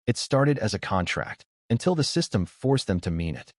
It started as a contract, until the system forced them to mean it.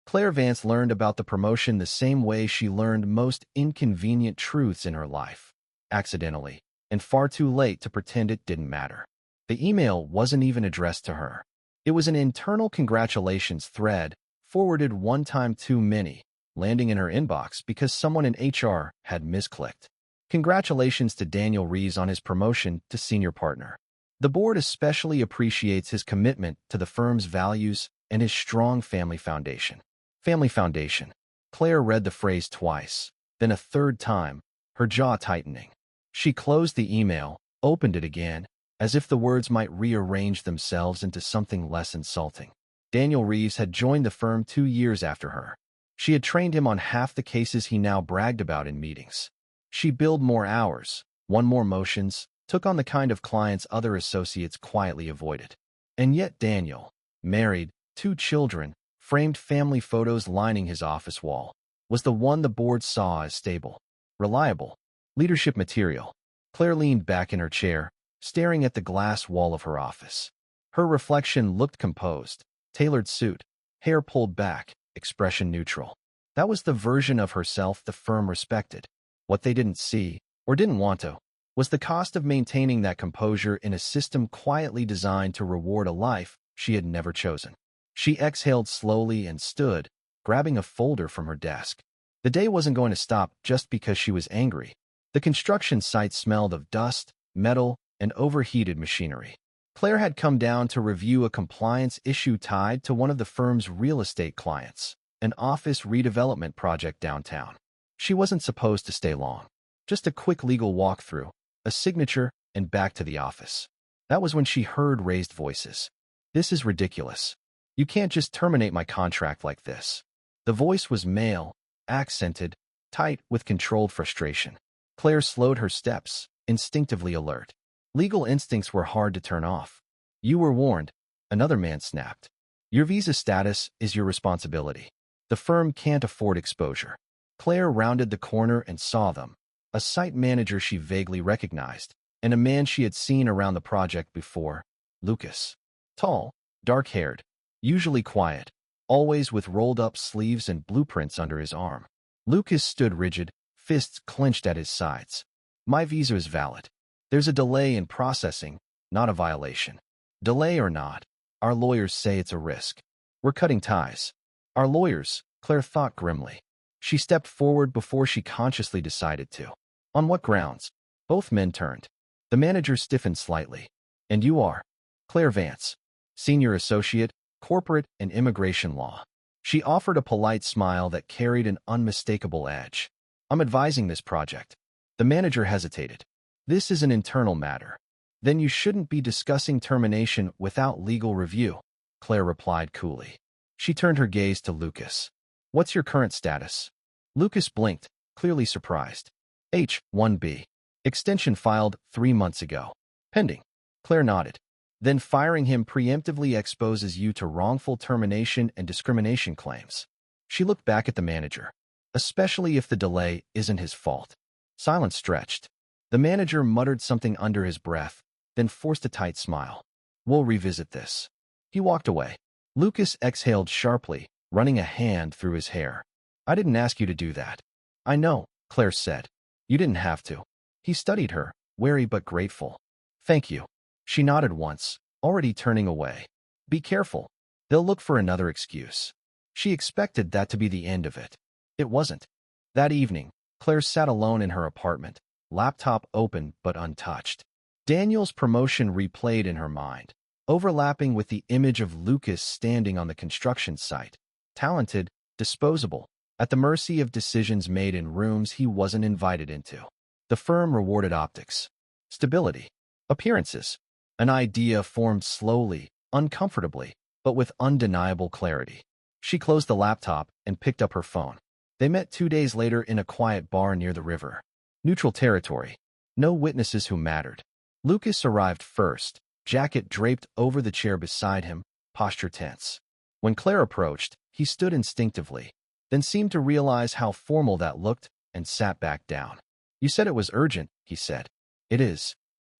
Claire Vance learned about the promotion the same way she learned most inconvenient truths in her life. Accidentally, and far too late to pretend it didn't matter. The email wasn't even addressed to her. It was an internal congratulations thread, forwarded one time too many, landing in her inbox because someone in HR had misclicked. Congratulations to Daniel Reeves on his promotion to senior partner. The board especially appreciates his commitment to the firm's values and his strong family foundation. Family foundation. Claire read the phrase twice, then a third time, her jaw tightening. She closed the email, opened it again, as if the words might rearrange themselves into something less insulting. Daniel Reeves had joined the firm 2 years after her. She had trained him on half the cases he now bragged about in meetings. She billed more hours, won more motions, took on the kind of clients other associates quietly avoided. And yet Daniel, married, 2 children, framed family photos lining his office wall, was the one the board saw as stable, reliable, leadership material. Claire leaned back in her chair, staring at the glass wall of her office. Her reflection looked composed, tailored suit, hair pulled back, expression neutral. That was the version of herself the firm respected. What they didn't see, or didn't want to, was the cost of maintaining that composure in a system quietly designed to reward a life she had never chosen. She exhaled slowly and stood, grabbing a folder from her desk. The day wasn't going to stop just because she was angry. The construction site smelled of dust, metal, and overheated machinery. Claire had come down to review a compliance issue tied to one of the firm's real estate clients, an office redevelopment project downtown. She wasn't supposed to stay long. Just a quick legal walkthrough, a signature, and back to the office. That was when she heard raised voices. "This is ridiculous. You can't just terminate my contract like this." The voice was male, accented, tight with controlled frustration. Claire slowed her steps, instinctively alert. Legal instincts were hard to turn off. "You were warned," another man snapped. "Your visa status is your responsibility. The firm can't afford exposure." Claire rounded the corner and saw them, a site manager she vaguely recognized, and a man she had seen around the project before, Lucas. Tall, dark-haired, usually quiet, always with rolled-up sleeves and blueprints under his arm. Lucas stood rigid, fists clenched at his sides. "My visa is valid. There's a delay in processing, not a violation. Delay or not, our lawyers say it's a risk. We're cutting ties." "Our lawyers," Claire thought grimly. She stepped forward before she consciously decided to. "On what grounds?" Both men turned. The manager stiffened slightly. "And you are?" "Claire Vance, Senior Associate, Corporate and Immigration Law." She offered a polite smile that carried an unmistakable edge. "I'm advising this project." The manager hesitated. "This is an internal matter." "Then you shouldn't be discussing termination without legal review," Claire replied coolly. She turned her gaze to Lucas. "What's your current status?" Lucas blinked, clearly surprised. "H-1B. Extension filed 3 months ago. Pending." Claire nodded. "Then firing him preemptively exposes you to wrongful termination and discrimination claims." She looked back at the manager. "Especially if the delay isn't his fault." Silence stretched. The manager muttered something under his breath, then forced a tight smile. "We'll revisit this." He walked away. Lucas exhaled sharply, running a hand through his hair. "I didn't ask you to do that." "I know," Claire said. "You didn't have to." He studied her, wary but grateful. "Thank you." She nodded once, already turning away. "Be careful. They'll look for another excuse." She expected that to be the end of it. It wasn't. That evening, Claire sat alone in her apartment, laptop open but untouched. Daniel's promotion replayed in her mind, overlapping with the image of Lucas standing on the construction site. Talented, disposable, at the mercy of decisions made in rooms he wasn't invited into. The firm rewarded optics, stability, appearances. An idea formed slowly, uncomfortably, but with undeniable clarity. She closed the laptop and picked up her phone. They met 2 days later in a quiet bar near the river. Neutral territory. No witnesses who mattered. Lucas arrived first, jacket draped over the chair beside him, posture tense. When Claire approached, he stood instinctively, then seemed to realize how formal that looked and sat back down. "You said it was urgent," he said. "It is."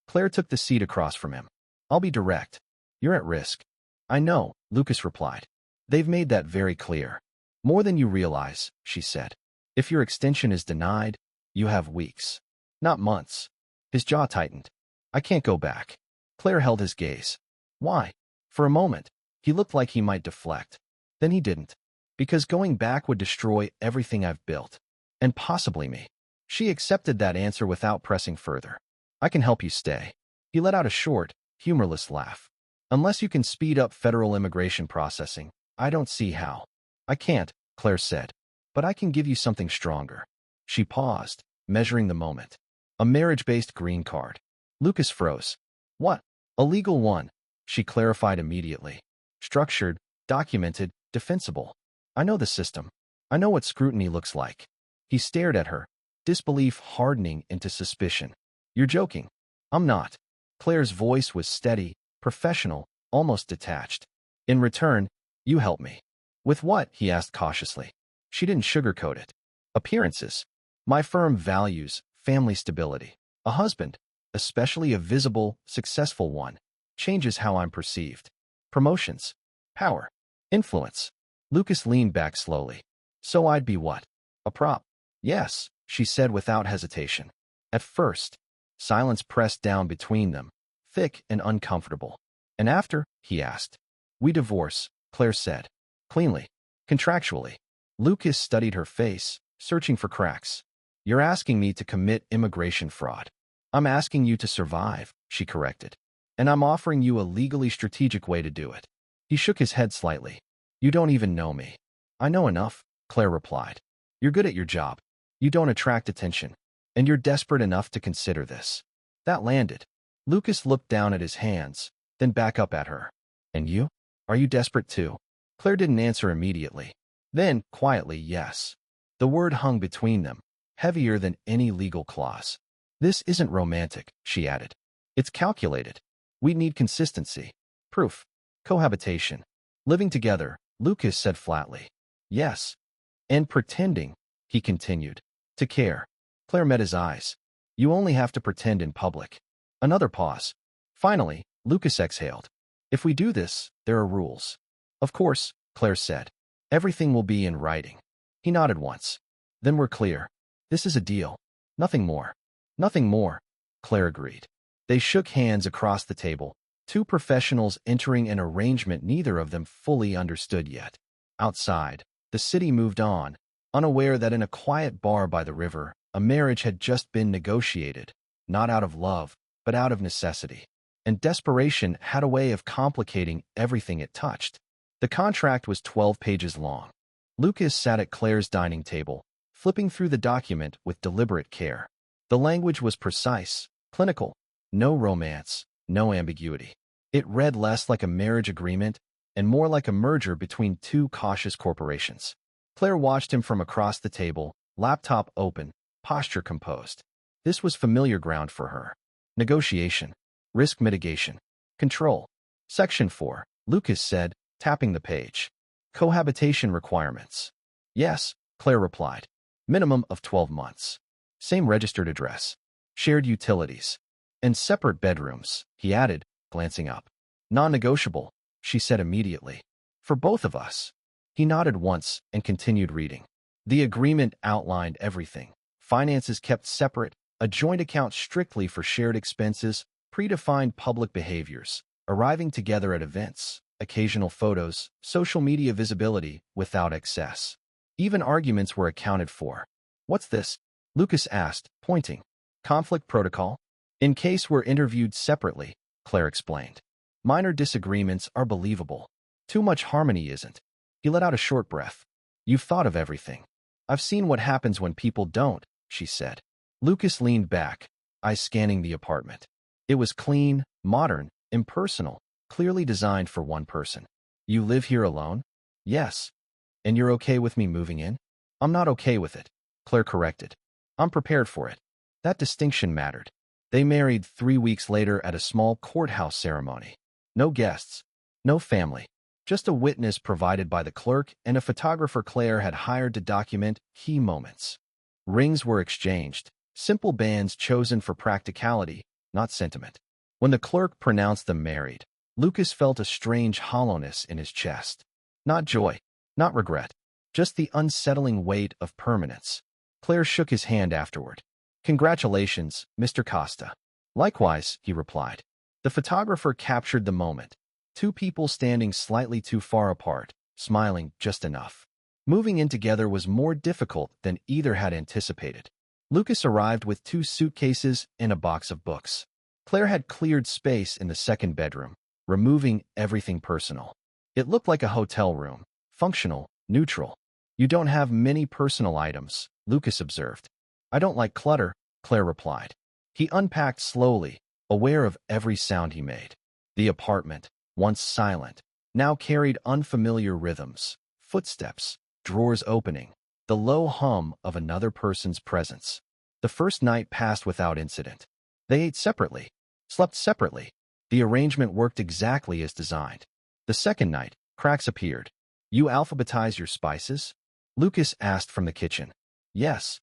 Claire took the seat across from him. "I'll be direct. You're at risk. I know, Lucas replied. They've made that very clear. More than you realize, she said. If your extension is denied, you have weeks, not months. His jaw tightened. I can't go back. Claire held his gaze. Why? For a moment, he looked like he might deflect. Then he didn't. Because going back would destroy everything I've built. And possibly me. She accepted that answer without pressing further. I can help you stay. He let out a short, humorless laugh. Unless you can speed up federal immigration processing, I don't see how. I can't, Claire said. But I can give you something stronger. She paused, measuring the moment. A marriage-based green card. Lucas froze. What? A legal one, she clarified immediately. Structured, documented, defensible. I know the system. I know what scrutiny looks like. He stared at her, disbelief hardening into suspicion. You're joking. I'm not. Claire's voice was steady, professional, almost detached. In return, you help me. With what? He asked cautiously. She didn't sugarcoat it. Appearances. My firm values family stability. A husband, especially a visible, successful one, changes how I'm perceived. Promotions. Power. Influence. Lucas leaned back slowly. So I'd be what? A prop? Yes, she said without hesitation. At first, silence pressed down between them, thick and uncomfortable. And after? He asked. We divorce, Claire said. Cleanly. Contractually. Lucas studied her face, searching for cracks. You're asking me to commit immigration fraud. I'm asking you to survive, she corrected. And I'm offering you a legally strategic way to do it. He shook his head slightly. You don't even know me. I know enough, Claire replied. You're good at your job. You don't attract attention. And you're desperate enough to consider this. That landed. Lucas looked down at his hands, then back up at her. And you? Are you desperate too? Claire didn't answer immediately. Then, quietly, yes. The word hung between them, heavier than any legal clause. This isn't romantic, she added. It's calculated. We need consistency. Proof. Cohabitation. Living together, Lucas said flatly. Yes. And pretending, he continued, to care. Claire met his eyes. You only have to pretend in public. Another pause. Finally, Lucas exhaled. If we do this, there are rules. Of course, Claire said. Everything will be in writing. He nodded once. Then we're clear. This is a deal. Nothing more. Nothing more, Claire agreed. They shook hands across the table, two professionals entering an arrangement neither of them fully understood yet. Outside, the city moved on, unaware that in a quiet bar by the river, a marriage had just been negotiated, not out of love, but out of necessity. And desperation had a way of complicating everything it touched. The contract was 12 pages long. Lucas sat at Claire's dining table, flipping through the document with deliberate care. The language was precise, clinical, no romance, no ambiguity. It read less like a marriage agreement and more like a merger between two cautious corporations. Claire watched him from across the table, laptop open, posture composed. This was familiar ground for her. Negotiation. Risk mitigation. Control. Section 4, Lucas said, tapping the page. Cohabitation requirements. Yes, Claire replied. Minimum of 12 months. Same registered address. Shared utilities. And separate bedrooms, he added, glancing up. Non-negotiable, she said immediately. For both of us. He nodded once and continued reading. The agreement outlined everything. Finances kept separate, a joint account strictly for shared expenses, predefined public behaviors, arriving together at events, occasional photos, social media visibility without excess. Even arguments were accounted for. What's this? Lucas asked, pointing. Conflict protocol? In case we're interviewed separately, Claire explained. Minor disagreements are believable. Too much harmony isn't. He let out a short breath. You've thought of everything. I've seen what happens when people don't, she said. Lucas leaned back, eyes scanning the apartment. It was clean, modern, impersonal, clearly designed for one person. You live here alone? Yes. And you're okay with me moving in? I'm not okay with it, Claire corrected. I'm prepared for it. That distinction mattered. They married 3 weeks later at a small courthouse ceremony. No guests, no family, just a witness provided by the clerk and a photographer Claire had hired to document key moments. Rings were exchanged, simple bands chosen for practicality, not sentiment. When the clerk pronounced them married, Lucas felt a strange hollowness in his chest. Not joy, not regret, just the unsettling weight of permanence. Claire shook his hand afterward. "Congratulations, Mr. Costa." "Likewise," he replied. The photographer captured the moment. Two people standing slightly too far apart, smiling just enough. Moving in together was more difficult than either had anticipated. Lucas arrived with 2 suitcases and a box of books. Claire had cleared space in the second bedroom, removing everything personal. It looked like a hotel room, functional, neutral. "You don't have many personal items," Lucas observed. "I don't like clutter," Claire replied. He unpacked slowly, aware of every sound he made. The apartment, once silent, now carried unfamiliar rhythms, footsteps, drawers opening, the low hum of another person's presence. The first night passed without incident. They ate separately, slept separately. The arrangement worked exactly as designed. The second night, cracks appeared. "You alphabetize your spices?" Lucas asked from the kitchen. "Yes.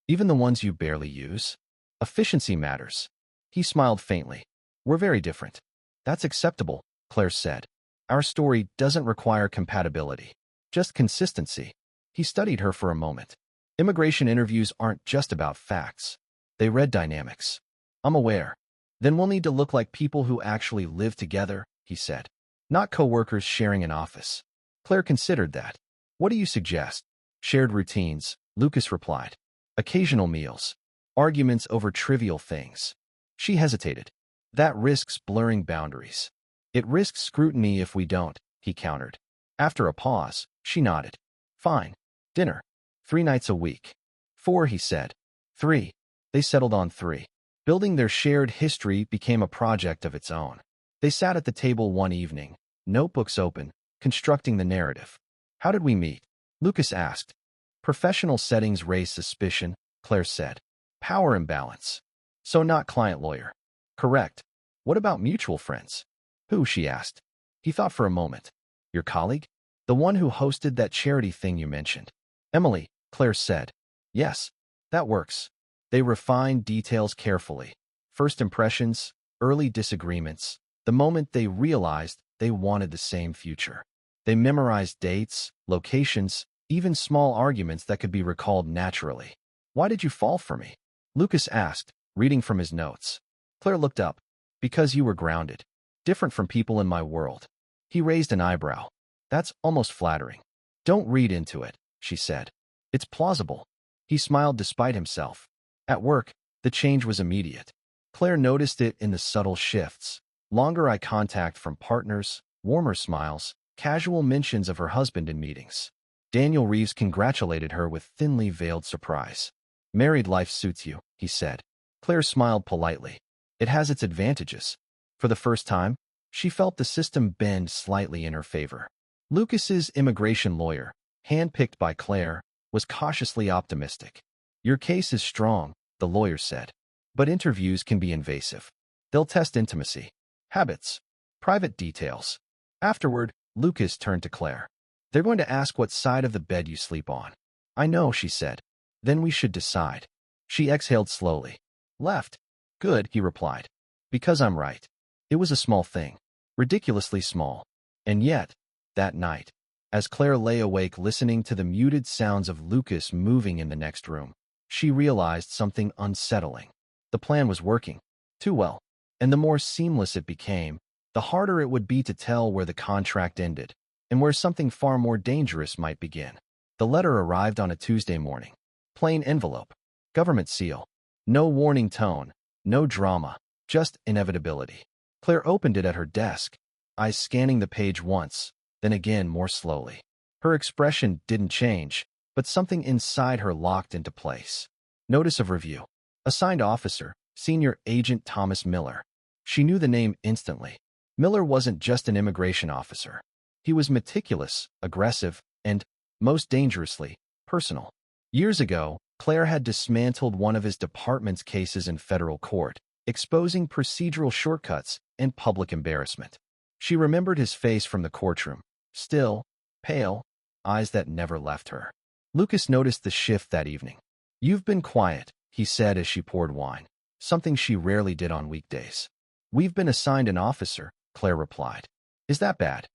Even the ones you barely use? Efficiency matters." He smiled faintly. "We're very different." "That's acceptable," Claire said. "Our story doesn't require compatibility, just consistency." He studied her for a moment. "Immigration interviews aren't just about facts. They read dynamics." "I'm aware." "Then we'll need to look like people who actually live together," he said. "Not co-workers sharing an office." Claire considered that. "What do you suggest?" "Shared routines," Lucas replied. "Occasional meals. Arguments over trivial things." She hesitated. "That risks blurring boundaries." "It risks scrutiny if we don't," he countered. After a pause, she nodded. "Fine. Dinner. 3 nights a week." "4," he said. "3." They settled on 3. Building their shared history became a project of its own. They sat at the table one evening, notebooks open, constructing the narrative. "How did we meet?" Lucas asked. "Professional settings raise suspicion," Claire said. "Power imbalance." "So not client-lawyer." "Correct." "What about mutual friends?" "Who?" she asked. He thought for a moment. "Your colleague? The one who hosted that charity thing you mentioned." "Emily," Claire said. "Yes, that works." They refined details carefully. First impressions, early disagreements, the moment they realized they wanted the same future. They memorized dates, locations, even small arguments that could be recalled naturally. "Why did you fall for me?" Lucas asked, reading from his notes. Claire looked up. "Because you were grounded. Different from people in my world." He raised an eyebrow. "That's almost flattering." "Don't read into it," she said. "It's plausible." He smiled despite himself. At work, the change was immediate. Claire noticed it in the subtle shifts. Longer eye contact from partners, warmer smiles, casual mentions of her husband in meetings. Daniel Reeves congratulated her with thinly veiled surprise. "Married life suits you," he said. Claire smiled politely. "It has its advantages." For the first time, she felt the system bend slightly in her favor. Lucas's immigration lawyer, handpicked by Claire, was cautiously optimistic. "Your case is strong," the lawyer said. "But interviews can be invasive. They'll test intimacy, habits, private details." Afterward, Lucas turned to Claire. "They're going to ask what side of the bed you sleep on." "I know," she said. "Then we should decide." She exhaled slowly. "Left." "Good," he replied. "Because I'm right." It was a small thing, ridiculously small. And yet, that night, as Claire lay awake listening to the muted sounds of Lucas moving in the next room, she realized something unsettling. The plan was working too well, and the more seamless it became, the harder it would be to tell where the contract ended and where something far more dangerous might begin. The letter arrived on a Tuesday morning. Plain envelope, government seal, no warning tone, no drama, just inevitability. Claire opened it at her desk, eyes scanning the page once, then again more slowly. Her expression didn't change, but something inside her locked into place. Notice of review. Assigned officer, Senior Agent Thomas Miller. She knew the name instantly. Miller wasn't just an immigration officer. He was meticulous, aggressive, and, most dangerously, personal. Years ago, Claire had dismantled one of his department's cases in federal court, exposing procedural shortcuts and public embarrassment. She remembered his face from the courtroom, still, pale, eyes that never left her. Lucas noticed the shift that evening. "You've been quiet," he said as she poured wine, something she rarely did on weekdays. "We've been assigned an officer," Claire replied. Is that bad?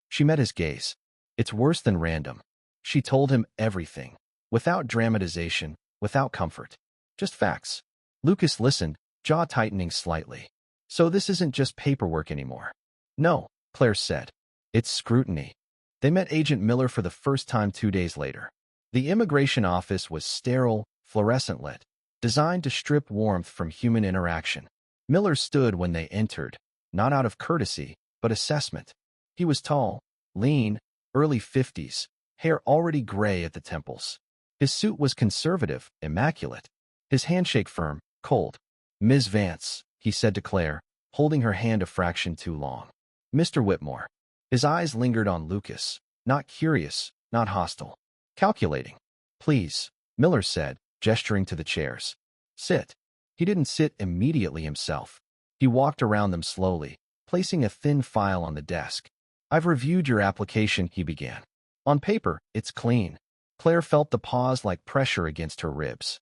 She met his gaze. It's worse than random. She told him everything, without dramatization, without comfort. Just facts. Lucas listened, jaw tightening slightly. So this isn't just paperwork anymore. No, Claire said. It's scrutiny. They met Agent Miller for the first time 2 days later. The immigration office was sterile, fluorescent lit, designed to strip warmth from human interaction. Miller stood when they entered, not out of courtesy, but assessment. He was tall, lean, early 50s, hair already gray at the temples. His suit was conservative, immaculate. His handshake firm, cold. Ms. Vance, he said to Claire, holding her hand a fraction too long. Mr. Whitmore. His eyes lingered on Lucas, not curious, not hostile. Calculating. Please, Miller said, gesturing to the chairs. Sit. He didn't sit immediately himself. He walked around them slowly, placing a thin file on the desk. I've reviewed your application, he began. On paper, it's clean. Claire felt the pause like pressure against her ribs.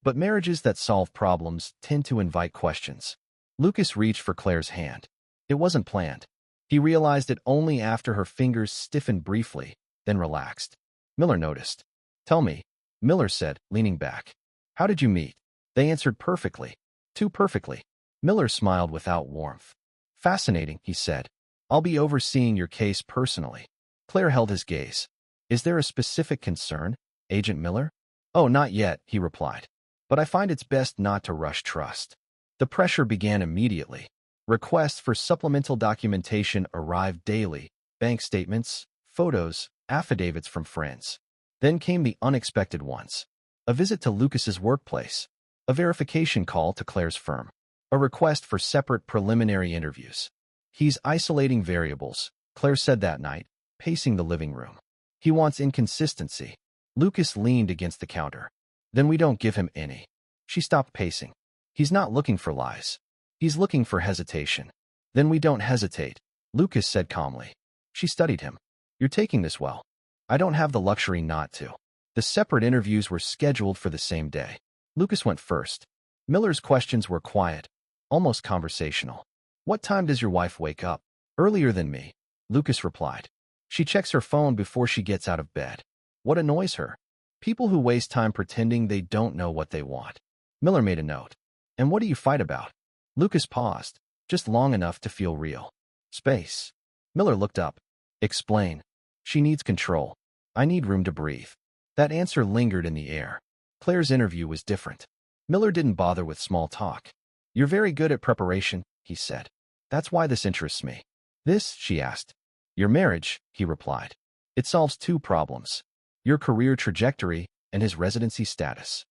But marriages that solve problems tend to invite questions. Lucas reached for Claire's hand. It wasn't planned. He realized it only after her fingers stiffened briefly, then relaxed. Miller noticed. Tell me, Miller said, leaning back. How did you meet? They answered perfectly. Too perfectly. Miller smiled without warmth. Fascinating, he said. I'll be overseeing your case personally. Claire held his gaze. Is there a specific concern, Agent Miller? Oh, not yet, he replied. But I find it's best not to rush trust. The pressure began immediately. Requests for supplemental documentation arrived daily, bank statements, photos, affidavits from friends. Then came the unexpected ones. A visit to Lucas's workplace. A verification call to Claire's firm. A request for separate preliminary interviews. He's isolating variables, Claire said that night, pacing the living room. He wants inconsistency. Lucas leaned against the counter. Then we don't give him any. She stopped pacing. He's not looking for lies. He's looking for hesitation. Then we don't hesitate, Lucas said calmly. She studied him. You're taking this well. I don't have the luxury not to. The separate interviews were scheduled for the same day. Lucas went first. Miller's questions were quiet, almost conversational. What time does your wife wake up? Earlier than me, Lucas replied. She checks her phone before she gets out of bed. What annoys her? People who waste time pretending they don't know what they want. Miller made a note. And what do you fight about? Lucas paused, just long enough to feel real. Space. Miller looked up. Explain. She needs control. I need room to breathe. That answer lingered in the air. Claire's interview was different. Miller didn't bother with small talk. You're very good at preparation, he said. That's why this interests me. This, she asked. Your marriage, he replied. It solves two problems. Your career trajectory and his residency status.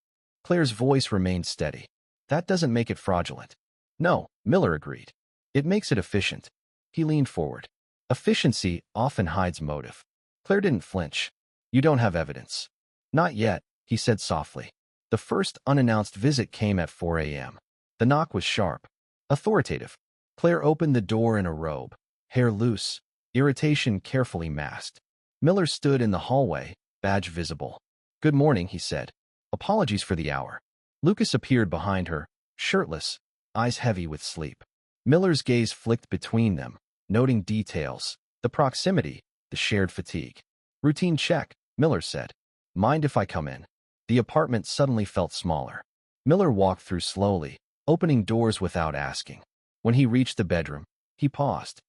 Claire's voice remained steady. That doesn't make it fraudulent. No, Miller agreed. It makes it efficient. He leaned forward. Efficiency often hides motive. Claire didn't flinch. You don't have evidence. Not yet, he said softly. The first unannounced visit came at 4 a.m. The knock was sharp, authoritative. Claire opened the door in a robe, hair loose, irritation carefully masked. Miller stood in the hallway, badge visible. Good morning, he said. Apologies for the hour. Lucas appeared behind her, shirtless, eyes heavy with sleep. Miller's gaze flicked between them, noting details, the proximity, the shared fatigue. Routine check, Miller said. Mind if I come in? The apartment suddenly felt smaller. Miller walked through slowly, opening doors without asking. When he reached the bedroom, he paused.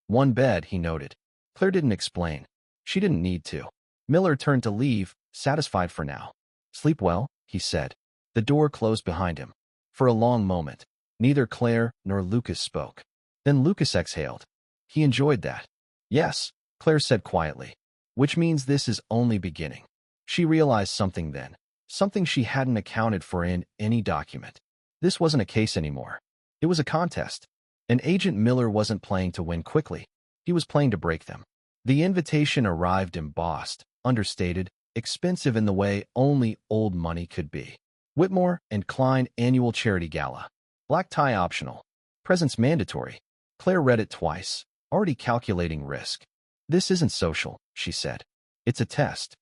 One bed, he noted. Claire didn't explain. She didn't need to. Miller turned to leave, satisfied for now. Sleep well, he said. The door closed behind him. For a long moment, neither Claire nor Lucas spoke. Then Lucas exhaled. He enjoyed that. Yes, Claire said quietly. Which means this is only beginning. She realized something then, something she hadn't accounted for in any document. This wasn't a case anymore. It was a contest. And Agent Miller wasn't playing to win quickly. He was playing to break them. The invitation arrived embossed, understated, expensive in the way only old money could be. Whitmore and Klein Annual Charity Gala. Black tie optional. Presents mandatory. Claire read it twice, already calculating risk. This isn't social, she said. It's a test.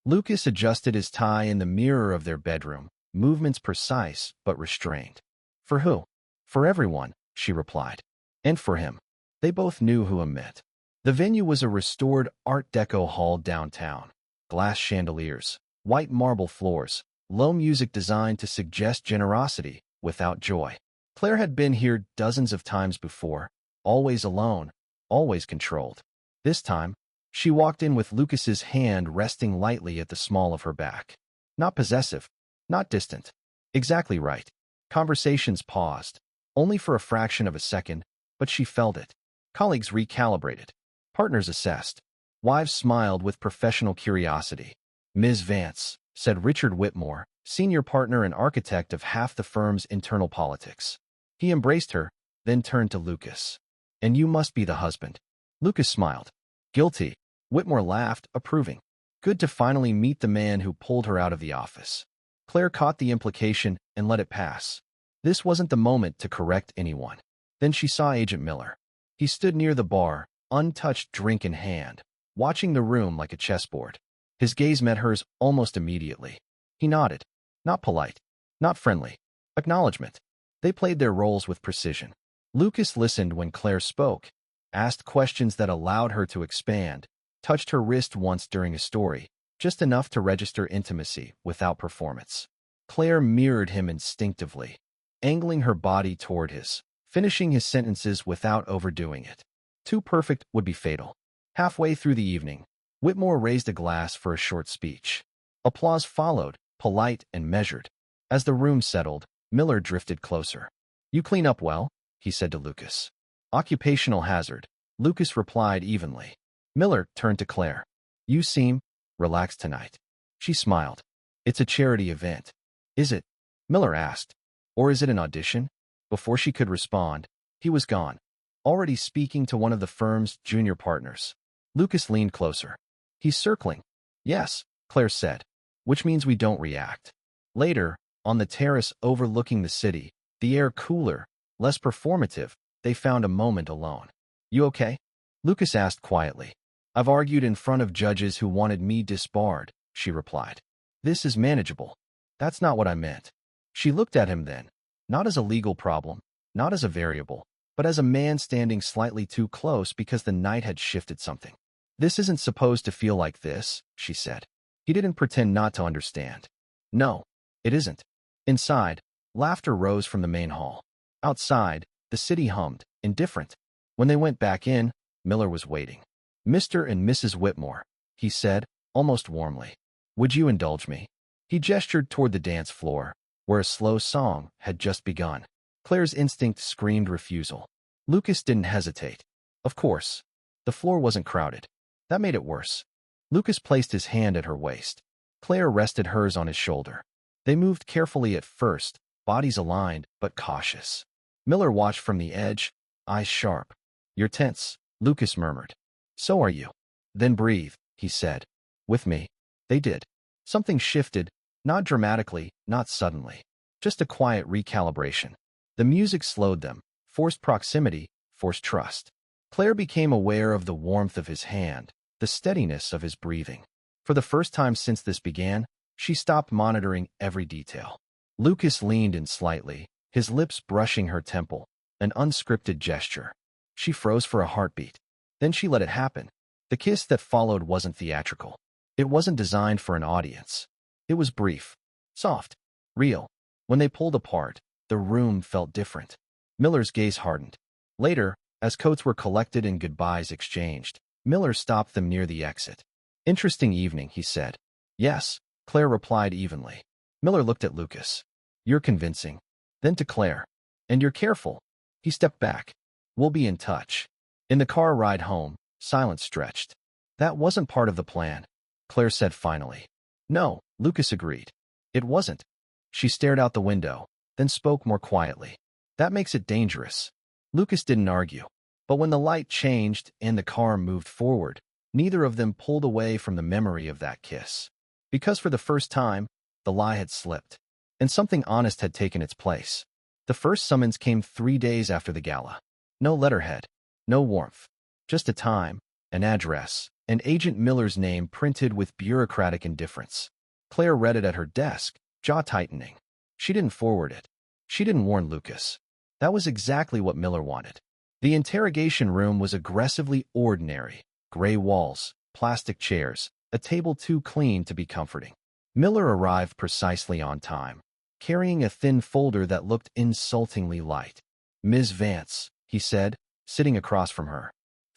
Lucas adjusted his tie in the mirror of their bedroom, movements precise but restrained. For who? For everyone, she replied. And for him. They both knew who it meant. The venue was a restored Art Deco hall downtown. Glass chandeliers, white marble floors, low music designed to suggest generosity without joy. Claire had been here dozens of times before, always alone, always controlled. This time, she walked in with Lucas's hand resting lightly at the small of her back. Not possessive, not distant. Exactly right. Conversations paused, only for a fraction of a second, but she felt it. Colleagues recalibrated. Partners assessed. Wives smiled with professional curiosity. "Ms. Vance," said Richard Whitmore, senior partner and architect of half the firm's internal politics. He embraced her, then turned to Lucas. "And you must be the husband." Lucas smiled. "Guilty." Whitmore laughed, approving. Good to finally meet the man who pulled her out of the office. Claire caught the implication and let it pass. This wasn't the moment to correct anyone. Then she saw Agent Miller. He stood near the bar, untouched drink in hand, watching the room like a chessboard. His gaze met hers almost immediately. He nodded. Not polite, not friendly. Acknowledgement. They played their roles with precision. Lucas listened when Claire spoke, asked questions that allowed her to expand, touched her wrist once during a story, just enough to register intimacy without performance. Claire mirrored him instinctively, angling her body toward his, finishing his sentences without overdoing it. Too perfect would be fatal. Halfway through the evening, Whitmore raised a glass for a short speech. Applause followed, polite and measured. As the room settled, Miller drifted closer. "You clean up well," he said to Lucas. "Occupational hazard," Lucas replied evenly. Miller turned to Claire. "You seem relaxed tonight." She smiled. "It's a charity event." "Is it?" Miller asked. "Or is it an audition?" Before she could respond, he was gone, already speaking to one of the firm's junior partners. Lucas leaned closer. "He's circling." "Yes," Claire said, "which means we don't react." Later, on the terrace overlooking the city, the air cooler, less performative, they found a moment alone. "You okay?" Lucas asked quietly. "I've argued in front of judges who wanted me disbarred," she replied. "This is manageable." "That's not what I meant." She looked at him then, not as a legal problem, not as a variable, but as a man standing slightly too close because the night had shifted something. "This isn't supposed to feel like this," she said. He didn't pretend not to understand. "No, it isn't." Inside, laughter rose from the main hall. Outside, the city hummed, indifferent. When they went back in, Miller was waiting. "Mr. and Mrs. Whitmore," he said, almost warmly. "Would you indulge me?" He gestured toward the dance floor, where a slow song had just begun. Claire's instinct screamed refusal. Lucas didn't hesitate. Of course. The floor wasn't crowded. That made it worse. Lucas placed his hand at her waist. Claire rested hers on his shoulder. They moved carefully at first, bodies aligned, but cautious. Miller watched from the edge, eyes sharp. "You're tense," Lucas murmured. "So are you." "Then breathe," he said. "With me." They did. Something shifted, not dramatically, not suddenly. Just a quiet recalibration. The music slowed them, forced proximity, forced trust. Claire became aware of the warmth of his hand, the steadiness of his breathing. For the first time since this began, she stopped monitoring every detail. Lucas leaned in slightly, his lips brushing her temple, an unscripted gesture. She froze for a heartbeat. Then she let it happen. The kiss that followed wasn't theatrical. It wasn't designed for an audience. It was brief, soft, real. When they pulled apart, the room felt different. Miller's gaze hardened. Later, as coats were collected and goodbyes exchanged, Miller stopped them near the exit. "Interesting evening," he said. "Yes," Claire replied evenly. Miller looked at Lucas. "You're convincing." Then to Claire. "And you're careful." He stepped back. "We'll be in touch." In the car ride home, silence stretched. "That wasn't part of the plan," Claire said finally. "No," Lucas agreed. "It wasn't." She stared out the window, then spoke more quietly. "That makes it dangerous." Lucas didn't argue. But when the light changed and the car moved forward, neither of them pulled away from the memory of that kiss. Because for the first time, the lie had slipped, and something honest had taken its place. The first summons came 3 days after the gala. No letterhead, no warmth, just a time, an address, and Agent Miller's name printed with bureaucratic indifference. Claire read it at her desk, jaw tightening. She didn't forward it. She didn't warn Lucas. That was exactly what Miller wanted. The interrogation room was aggressively ordinary. Gray walls, plastic chairs, a table too clean to be comforting. Miller arrived precisely on time, carrying a thin folder that looked insultingly light. "Ms. Vance," he said, sitting across from her.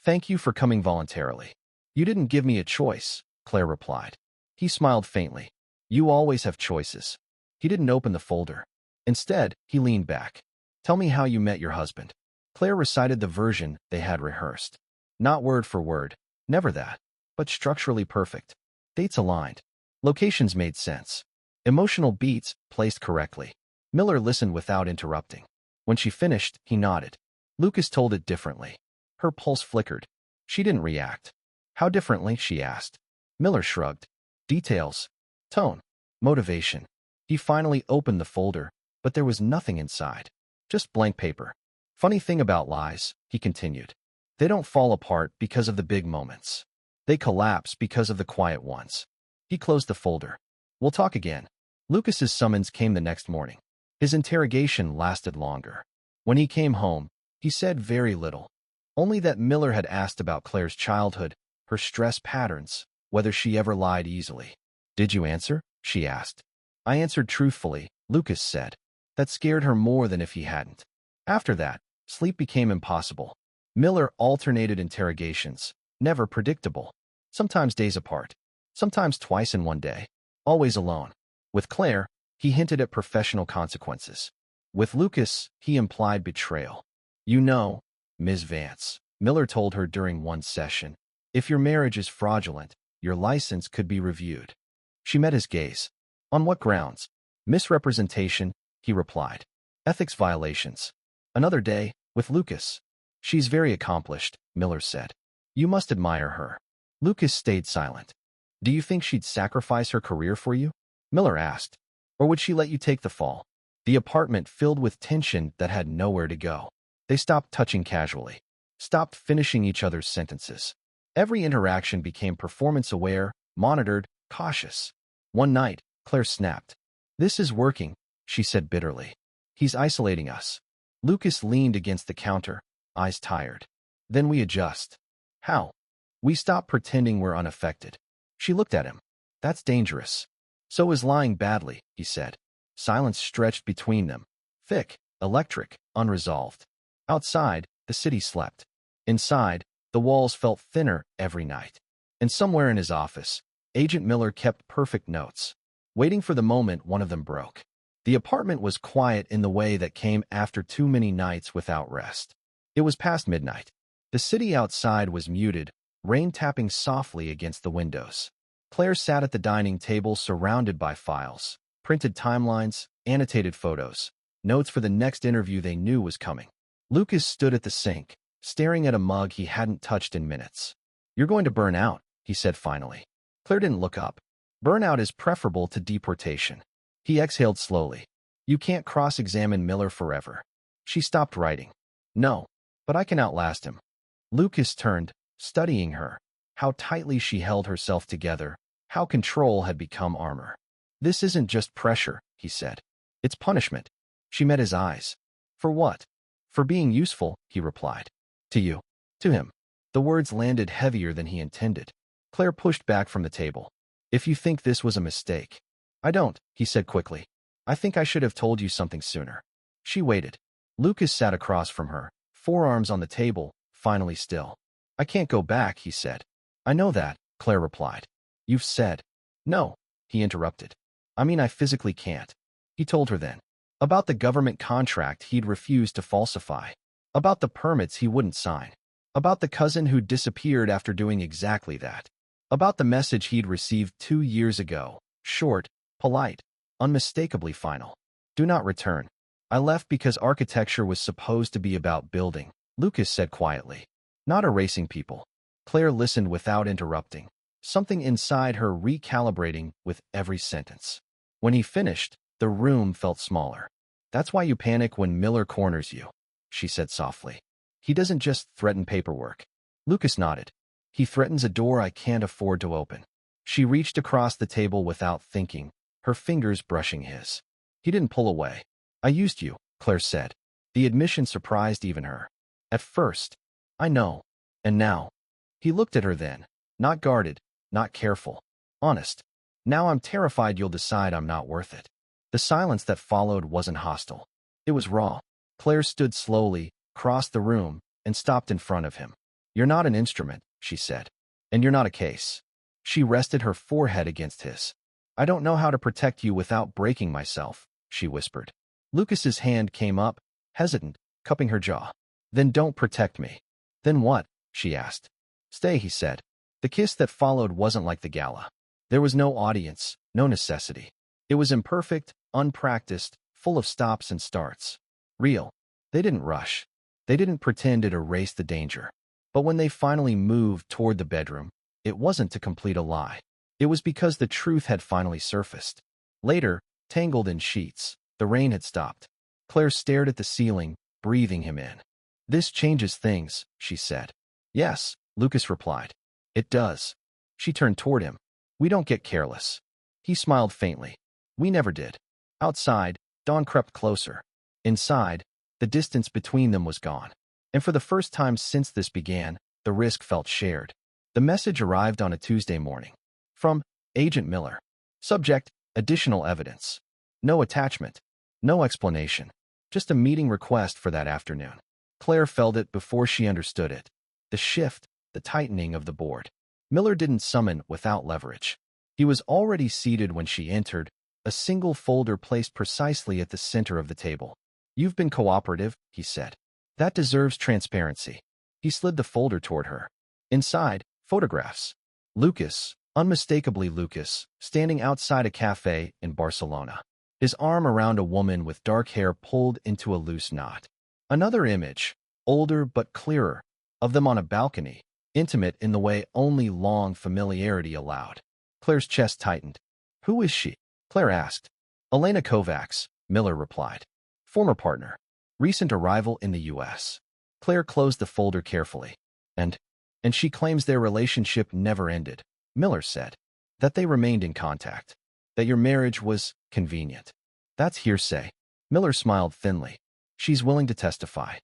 "Thank you for coming voluntarily." "You didn't give me a choice," Claire replied. He smiled faintly. "You always have choices." He didn't open the folder. Instead, he leaned back. "Tell me how you met your husband." Claire recited the version they had rehearsed. Not word for word, never that, but structurally perfect. Dates aligned. Locations made sense. Emotional beats placed correctly. Miller listened without interrupting. When she finished, he nodded. Lucas told it differently. Her pulse flickered. She didn't react. "How differently?" she asked. Miller shrugged. "Details. Tone. Motivation." He finally opened the folder, but there was nothing inside. Just blank paper. "Funny thing about lies," he continued. "They don't fall apart because of the big moments. They collapse because of the quiet ones." He closed the folder. "We'll talk again." Lucas's summons came the next morning. His interrogation lasted longer. When he came home, he said very little. Only that Miller had asked about Claire's childhood, her stress patterns, whether she ever lied easily. "Did you answer?" she asked. "I answered truthfully," Lucas said. That scared her more than if he hadn't. After that, sleep became impossible. Miller alternated interrogations, never predictable. Sometimes days apart. Sometimes twice in one day. Always alone. With Claire, he hinted at professional consequences. With Lucas, he implied betrayal. "You know, Ms. Vance," Miller told her during one session, "if your marriage is fraudulent, your license could be reviewed." She met his gaze. "On what grounds?" "Misrepresentation," he replied. "Ethics violations." Another day, with Lucas. "She's very accomplished," Miller said. "You must admire her." Lucas stayed silent. "Do you think she'd sacrifice her career for you?" Miller asked. "Or would she let you take the fall?" The apartment filled with tension that had nowhere to go. They stopped touching casually. Stopped finishing each other's sentences. Every interaction became performance-aware, monitored, cautious. One night, Claire snapped. "This is working," she said bitterly. "He's isolating us." Lucas leaned against the counter, eyes tired. "Then we adjust." "How?" "We stop pretending we're unaffected." She looked at him. "That's dangerous." "So is lying badly," he said. Silence stretched between them. Thick, electric, unresolved. Outside, the city slept. Inside, the walls felt thinner every night. And somewhere in his office, Agent Miller kept perfect notes, waiting for the moment one of them broke. The apartment was quiet in the way that came after too many nights without rest. It was past midnight. The city outside was muted, rain tapping softly against the windows. Claire sat at the dining table surrounded by files, printed timelines, annotated photos, notes for the next interview they knew was coming. Lucas stood at the sink, staring at a mug he hadn't touched in minutes. "You're going to burn out," he said finally. Claire didn't look up. "Burnout is preferable to deportation." He exhaled slowly. "You can't cross-examine Miller forever." She stopped writing. "No, but I can outlast him." Lucas turned, studying her. How tightly she held herself together, how control had become armor. "This isn't just pressure," he said. "It's punishment." She met his eyes. "For what?" "For being useful," he replied. "To you." "To him." The words landed heavier than he intended. Claire pushed back from the table. "If you think this was a mistake." "I don't," he said quickly. "I think I should have told you something sooner." She waited. Lucas sat across from her, forearms on the table, finally still. "I can't go back," he said. "I know that," Claire replied. "You've said." "No," he interrupted. "I mean I physically can't." He told her then. About the government contract he'd refused to falsify. About the permits he wouldn't sign. About the cousin who disappeared after doing exactly that. About the message he'd received 2 years ago. Short, polite, unmistakably final. "Do not return. I left because architecture was supposed to be about building," Lucas said quietly. "Not erasing people." Claire listened without interrupting, something inside her recalibrating with every sentence. When he finished, the room felt smaller. "That's why you panic when Miller corners you," she said softly. "He doesn't just threaten paperwork." Lucas nodded. "He threatens a door I can't afford to open." She reached across the table without thinking, her fingers brushing his. He didn't pull away. "I used you," Claire said. The admission surprised even her. At first. I know. And now. He looked at her then. Not guarded, not careful. Honest. Now I'm terrified you'll decide I'm not worth it. The silence that followed wasn't hostile. It was raw. Claire stood slowly, crossed the room, and stopped in front of him. You're not an instrument, she said. And you're not a case. She rested her forehead against his. I don't know how to protect you without breaking myself, she whispered. Lucas's hand came up, hesitant, cupping her jaw. Then don't protect me. Then what? She asked. Stay, he said. The kiss that followed wasn't like the gala. There was no audience, no necessity. It was imperfect, unpracticed, full of stops and starts. Real. They didn't rush. They didn't pretend it erased the danger. But when they finally moved toward the bedroom, it wasn't to complete a lie. It was because the truth had finally surfaced. Later, tangled in sheets, the rain had stopped. Claire stared at the ceiling, breathing him in. This changes things, she said. Yes, Lucas replied. It does. She turned toward him. We don't get careless. He smiled faintly. We never did. Outside, dawn crept closer. Inside, the distance between them was gone. And for the first time since this began, the risk felt shared. The message arrived on a Tuesday morning. From Agent Miller. Subject, additional evidence. No attachment. No explanation. Just a meeting request for that afternoon. Claire felt it before she understood it. The shift, the tightening of the board. Miller didn't summon without leverage. He was already seated when she entered, a single folder placed precisely at the center of the table. You've been cooperative, he said. That deserves transparency. He slid the folder toward her. Inside, photographs. Lucas, unmistakably Lucas, standing outside a cafe in Barcelona. His arm around a woman with dark hair pulled into a loose knot. Another image, older but clearer, of them on a balcony, intimate in the way only long familiarity allowed. Claire's chest tightened. Who is she? Claire asked. Elena Kovacs, Miller replied. Former partner. Recent arrival in the U.S. Claire closed the folder carefully. And she claims their relationship never ended, Miller said. That they remained in contact. That your marriage was convenient. That's hearsay. Miller smiled thinly. She's willing to testify.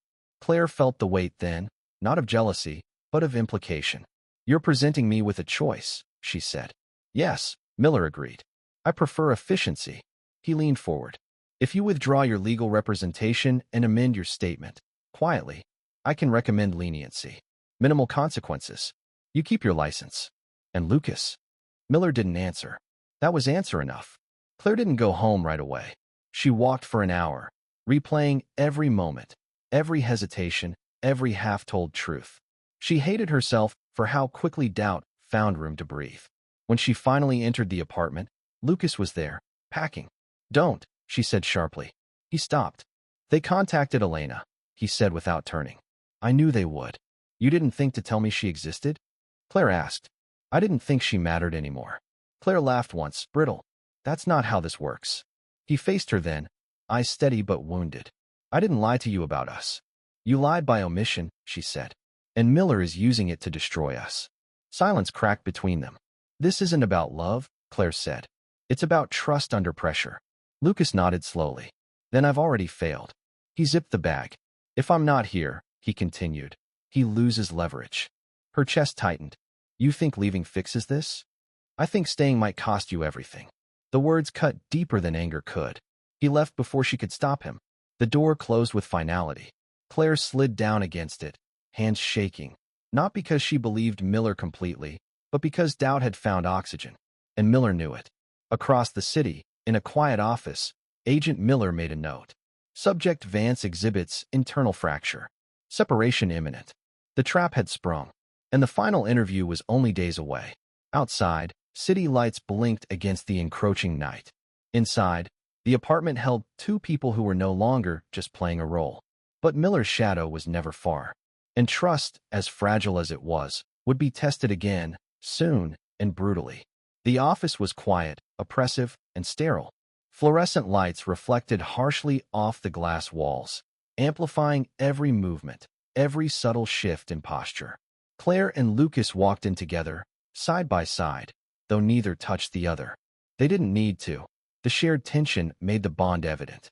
Claire felt the weight then, not of jealousy, but of implication. You're presenting me with a choice, she said. Yes, Miller agreed. I prefer efficiency. He leaned forward. If you withdraw your legal representation and amend your statement, quietly, I can recommend leniency. Minimal consequences. You keep your license. And Lucas? Miller didn't answer. That was answer enough. Claire didn't go home right away. She walked for an hour, replaying every moment, every hesitation, every half-told truth. She hated herself for how quickly doubt found room to breathe. When she finally entered the apartment, Lucas was there, packing. Don't, she said sharply. He stopped. They contacted Elena, he said without turning. I knew they would. You didn't think to tell me she existed? Claire asked. I didn't think she mattered anymore. Claire laughed once, brittle. That's not how this works. He faced her then, eyes steady but wounded. I didn't lie to you about us. You lied by omission, she said. And Miller is using it to destroy us. Silence cracked between them. This isn't about love, Claire said. It's about trust under pressure. Lucas nodded slowly. Then I've already failed. He zipped the bag. If I'm not here, he continued, he loses leverage. Her chest tightened. You think leaving fixes this? I think staying might cost you everything. The words cut deeper than anger could. He left before she could stop him. The door closed with finality. Claire slid down against it, hands shaking, not because she believed Miller completely, but because doubt had found oxygen. And Miller knew it. Across the city, in a quiet office, Agent Miller made a note. Subject Vance exhibits internal fracture. Separation imminent. The trap had sprung, and the final interview was only days away. Outside, city lights blinked against the encroaching night. Inside, the apartment held two people who were no longer just playing a role. But Miller's shadow was never far. And trust, as fragile as it was, would be tested again, soon and brutally. The office was quiet, oppressive, and sterile. Fluorescent lights reflected harshly off the glass walls, amplifying every movement, every subtle shift in posture. Claire and Lucas walked in together, side by side, though neither touched the other. They didn't need to. The shared tension made the bond evident.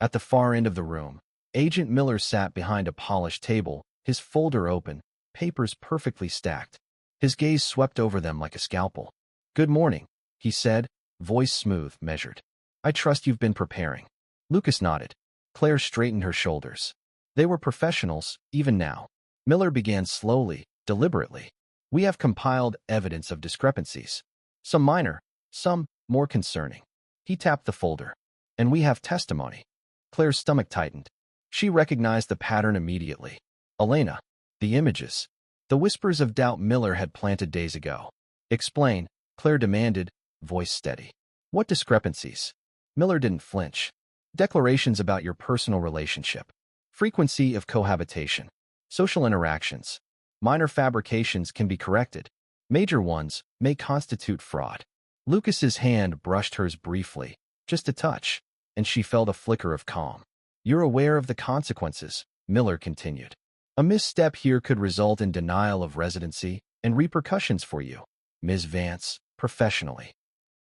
At the far end of the room, Agent Miller sat behind a polished table, his folder open, papers perfectly stacked. His gaze swept over them like a scalpel. "Good morning," he said, voice smooth, measured. "I trust you've been preparing." Lucas nodded. Claire straightened her shoulders. They were professionals, even now. Miller began slowly, deliberately. "We have compiled evidence of discrepancies. Some minor, some more concerning." He tapped the folder. "And we have testimony." Claire's stomach tightened. She recognized the pattern immediately. Elena. The images. The whispers of doubt Miller had planted days ago. "Explain," Claire demanded, voice steady. "What discrepancies?" Miller didn't flinch. "Declarations about your personal relationship. Frequency of cohabitation. Social interactions. Minor fabrications can be corrected. Major ones may constitute fraud." Lucas's hand brushed hers briefly, just a touch, and she felt a flicker of calm. "You're aware of the consequences," Miller continued. "A misstep here could result in denial of residency and repercussions for you, Ms. Vance, professionally."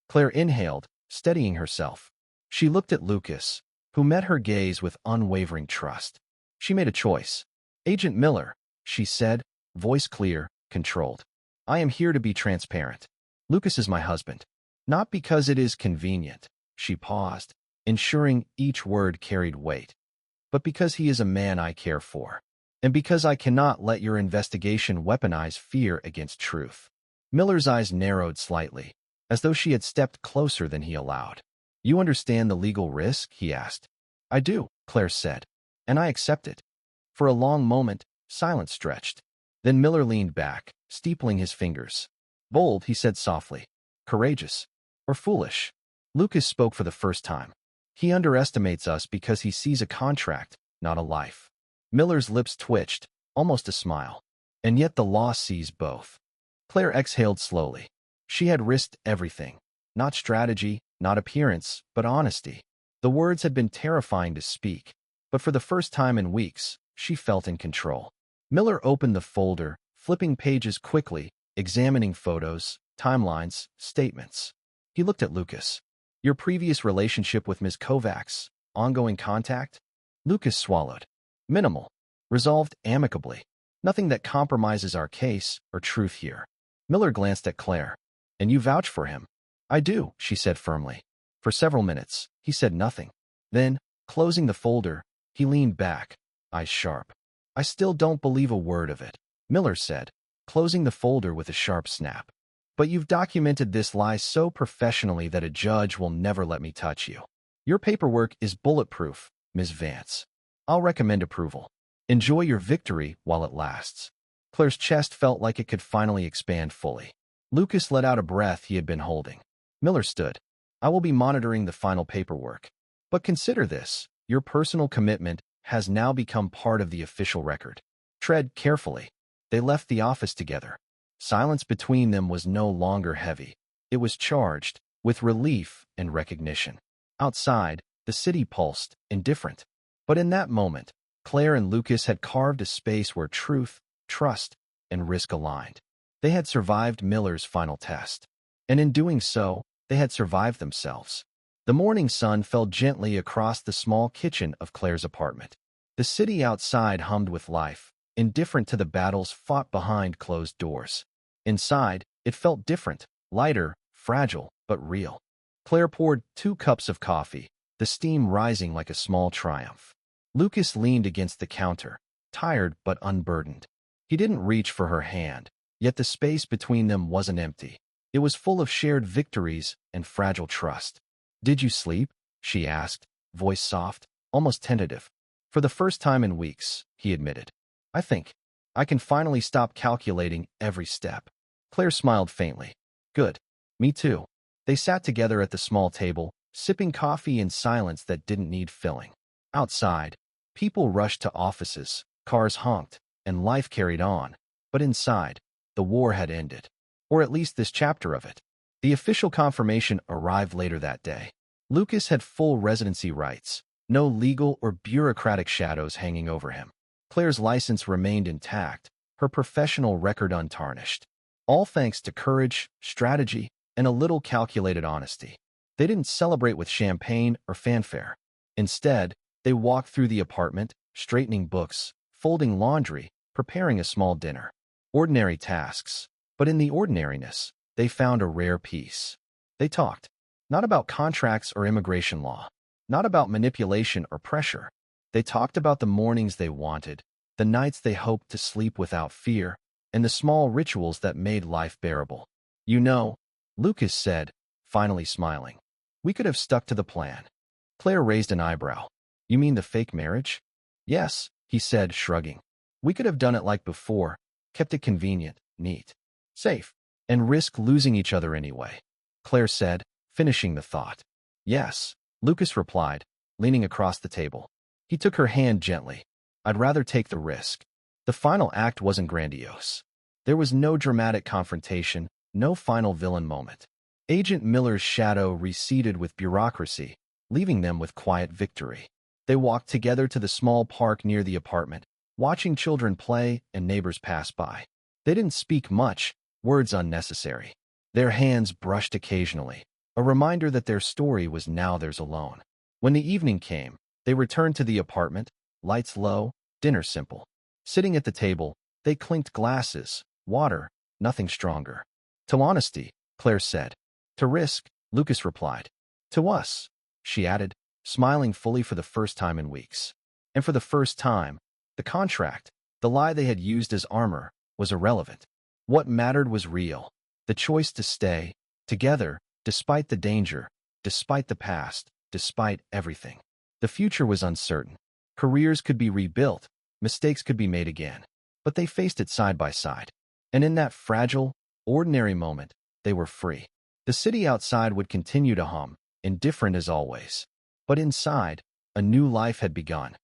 Claire inhaled, steadying herself. She looked at Lucas, who met her gaze with unwavering trust. She made a choice. "Agent Miller," she said, voice clear, controlled. "I am here to be transparent. Lucas is my husband. Not because it is convenient," she paused, ensuring each word carried weight, "but because he is a man I care for. And because I cannot let your investigation weaponize fear against truth." Miller's eyes narrowed slightly, as though she had stepped closer than he allowed. "You understand the legal risk?" he asked. "I do," Claire said, "and I accept it." For a long moment, silence stretched. Then Miller leaned back, steepling his fingers. "Bold," he said softly. "Courageous. Or foolish." Lucas spoke for the first time. "He underestimates us because he sees a contract, not a life." Miller's lips twitched, almost a smile. "And yet the law sees both." Claire exhaled slowly. She had risked everything. Not strategy, not appearance, but honesty. The words had been terrifying to speak, but for the first time in weeks, she felt in control. Miller opened the folder, flipping pages quickly, examining photos, timelines, statements. He looked at Lucas. "Your previous relationship with Ms. Kovacs, ongoing contact?" Lucas swallowed. "Minimal. Resolved amicably. Nothing that compromises our case or truth here." Miller glanced at Claire. "And you vouch for him?" "I do," she said firmly. For several minutes, he said nothing. Then, closing the folder, he leaned back, eyes sharp. "I still don't believe a word of it," Miller said, closing the folder with a sharp snap. "But you've documented this lie so professionally that a judge will never let me touch you. Your paperwork is bulletproof, Ms. Vance. I'll recommend approval. Enjoy your victory while it lasts." Claire's chest felt like it could finally expand fully. Lucas let out a breath he had been holding. Miller stood. "I will be monitoring the final paperwork. But consider this, your personal commitment has now become part of the official record. Tread carefully." They left the office together. Silence between them was no longer heavy. It was charged with relief and recognition. Outside, the city pulsed, indifferent. But in that moment, Claire and Lucas had carved a space where truth, trust, and risk aligned. They had survived Miller's final test. And in doing so, they had survived themselves. The morning sun fell gently across the small kitchen of Claire's apartment. The city outside hummed with life, indifferent to the battles fought behind closed doors. Inside, it felt different, lighter, fragile, but real. Claire poured 2 cups of coffee, the steam rising like a small triumph. Lucas leaned against the counter, tired but unburdened. He didn't reach for her hand, yet the space between them wasn't empty. It was full of shared victories and fragile trust. "Did you sleep?" she asked, voice soft, almost tentative. "For the first time in weeks," he admitted. "I think I can finally stop calculating every step." Claire smiled faintly. "Good. Me too." They sat together at the small table, sipping coffee in silence that didn't need filling. Outside, people rushed to offices, cars honked, and life carried on. But inside, the war had ended. Or at least this chapter of it. The official confirmation arrived later that day. Lucas had full residency rights, no legal or bureaucratic shadows hanging over him. Claire's license remained intact, her professional record untarnished. All thanks to courage, strategy, and a little calculated honesty. They didn't celebrate with champagne or fanfare. Instead, they walked through the apartment, straightening books, folding laundry, preparing a small dinner. Ordinary tasks, but in the ordinariness, they found a rare peace. They talked, not about contracts or immigration law, not about manipulation or pressure. They talked about the mornings they wanted, the nights they hoped to sleep without fear, and the small rituals that made life bearable. You know, Lucas said, finally smiling. We could have stuck to the plan. Claire raised an eyebrow. You mean the fake marriage? Yes, he said, shrugging. We could have done it like before, kept it convenient, neat, safe, and risk losing each other anyway. Claire said, finishing the thought. Yes, Lucas replied, leaning across the table. He took her hand gently. I'd rather take the risk. The final act wasn't grandiose. There was no dramatic confrontation, no final villain moment. Agent Miller's shadow receded with bureaucracy, leaving them with quiet victory. They walked together to the small park near the apartment, watching children play and neighbors pass by. They didn't speak much, words unnecessary. Their hands brushed occasionally, a reminder that their story was now theirs alone. When the evening came, they returned to the apartment, lights low, dinner simple. Sitting at the table, they clinked glasses, water, nothing stronger. To honesty, Claire said. To risk, Lucas replied. To us, she added, smiling fully for the first time in weeks. And for the first time, the contract, the lie they had used as armor, was irrelevant. What mattered was real. The choice to stay, together, despite the danger, despite the past, despite everything. The future was uncertain. Careers could be rebuilt, mistakes could be made again. But they faced it side by side. And in that fragile, ordinary moment, they were free. The city outside would continue to hum, indifferent as always. But inside, a new life had begun.